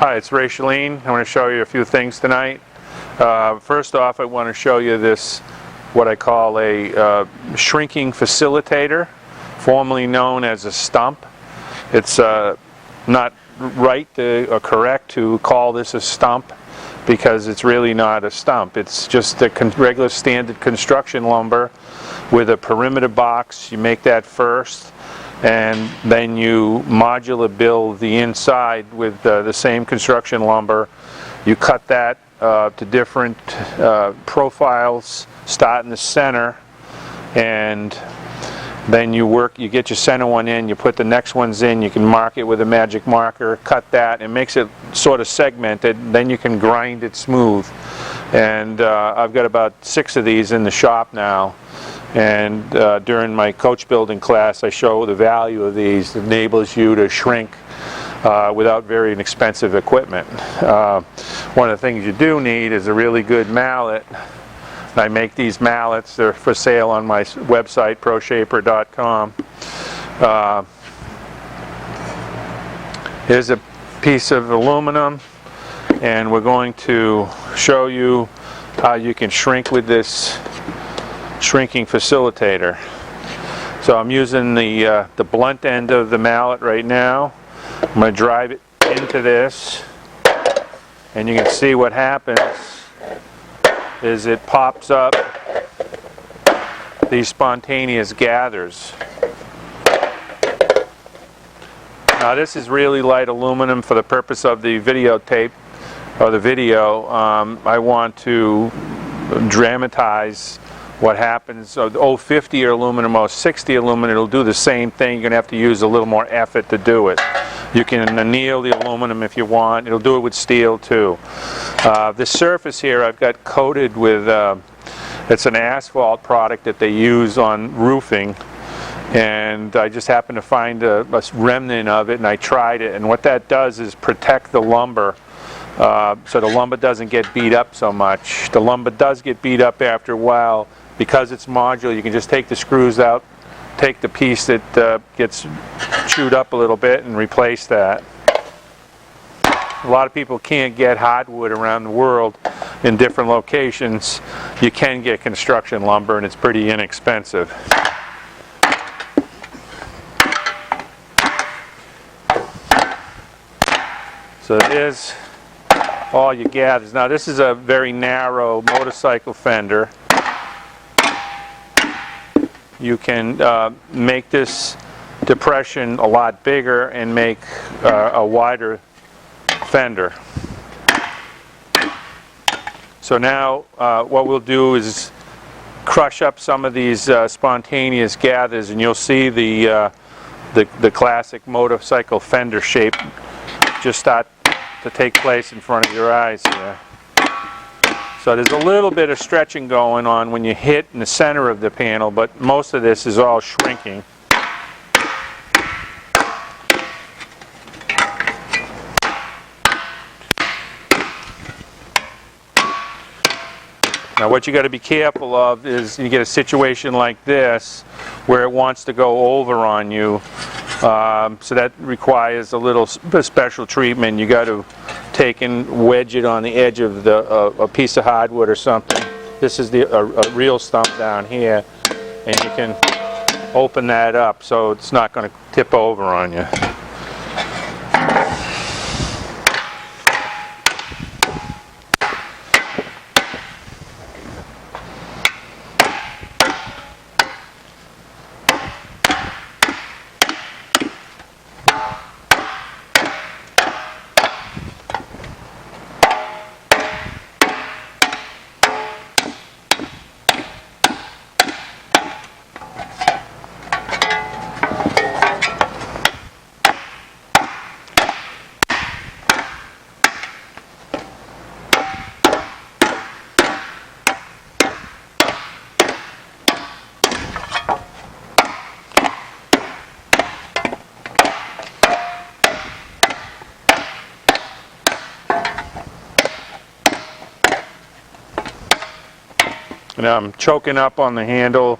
Hi, it's Wray Schelin. I want to show you a few things tonight. First off, I want to show you this, what I call a shrinking facilitator, formerly known as a stump. It's not right or correct to call this a stump because it's really not a stump. It's just a regular standard construction lumber with a perimeter box. You make that first, and then you modular build the inside with the same construction lumber. You cut that to different profiles, start in the center, and then you get your center one in, you put the next ones in, you can mark it with a magic marker, cut that, it makes it sort of segmented, then you can grind it smooth. And I've got about 6 of these in the shop now. And during my coach building class, I show the value of these. It enables you to shrink without very expensive equipment. One of the things you do need is a really good mallet. I make these mallets. They're for sale on my website, ProShaper.com. Here's a piece of aluminum, and we're going to show you how you can shrink with this shrinking facilitator. So I'm using the blunt end of the mallet right now. I'm going to drive it into this, and you can see what happens is it pops up these spontaneous gathers. Now this is really light aluminum for the purpose of the videotape or the video. I want to dramatize what happens. So 050 or aluminum, 060 aluminum, it'll do the same thing. You're going to have to use a little more effort to do it. You can anneal the aluminum if you want. It'll do it with steel too. The surface here I've got coated with, it's an asphalt product that they use on roofing, and I just happened to find a remnant of it, and I tried it, and what that does is protect the lumber so the lumber doesn't get beat up so much. The lumber does get beat up after a while. Because it's modular, you can just take the screws out, take the piece that gets chewed up a little bit, and replace that. A lot of people can't get hardwood around the world in different locations. You can get construction lumber, and it's pretty inexpensive. So there's all your gathers. Now this is a very narrow motorcycle fender. You can make this depression a lot bigger and make a wider fender. So now what we'll do is crush up some of these spontaneous gathers, and you'll see the classic motorcycle fender shape just start to take place in front of your eyes here. So there's a little bit of stretching going on when you hit in the center of the panel, but most of this is all shrinking. Now what you got to be careful of is you get a situation like this where it wants to go over on you. So that requires a little special treatment. You got to take and wedge it on the edge of a piece of hardwood or something. This is a real stump down here, and you can open that up so it's not going to tip over on you. Now I'm choking up on the handle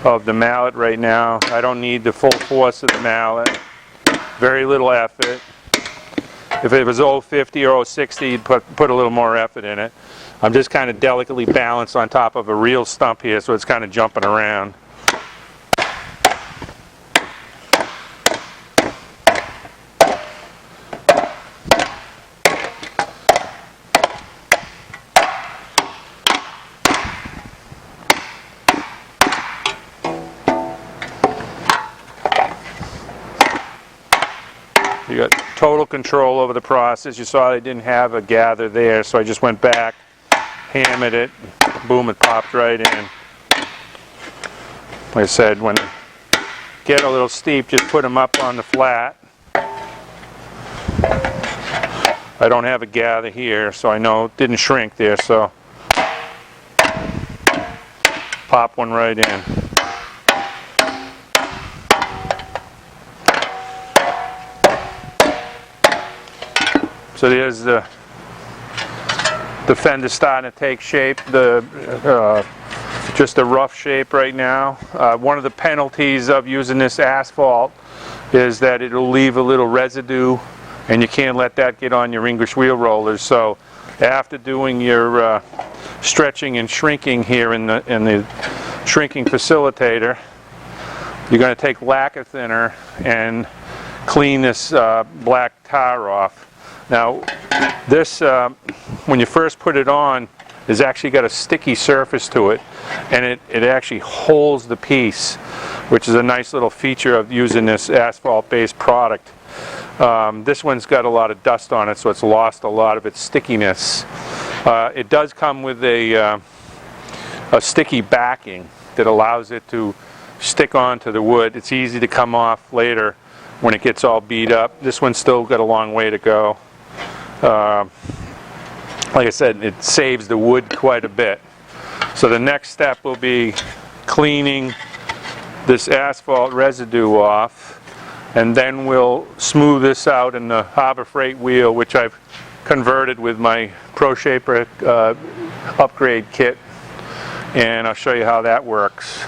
of the mallet right now. I don't need the full force of the mallet. Very little effort. If it was 050 or 060, you'd put a little more effort in it. I'm just kind of delicately balanced on top of a real stump here, so it's kind of jumping around. You got total control over the process. You saw I didn't have a gather there, so I just went back, hammered it, boom, it popped right in. Like I said, when they get a little steep, just put them up on the flat. I don't have a gather here, so I know it didn't shrink there, so pop one right in. So there's the fender starting to take shape, just a rough shape right now. One of the penalties of using this asphalt is that it'll leave a little residue, and you can't let that get on your English wheel rollers. So after doing your stretching and shrinking here in the shrinking facilitator, you're going to take lacquer thinner and clean this black tar off. Now, this, when you first put it on, has actually got a sticky surface to it, and it actually holds the piece, which is a nice little feature of using this asphalt-based product. This one's got a lot of dust on it, so it's lost a lot of its stickiness. It does come with a sticky backing that allows it to stick onto the wood. It's easy to come off later when it gets all beat up. This one's still got a long way to go. Like I said, it saves the wood quite a bit. So the next step will be cleaning this asphalt residue off, and then we'll smooth this out in the Harbor Freight wheel, which I've converted with my ProShaper upgrade kit, and I'll show you how that works.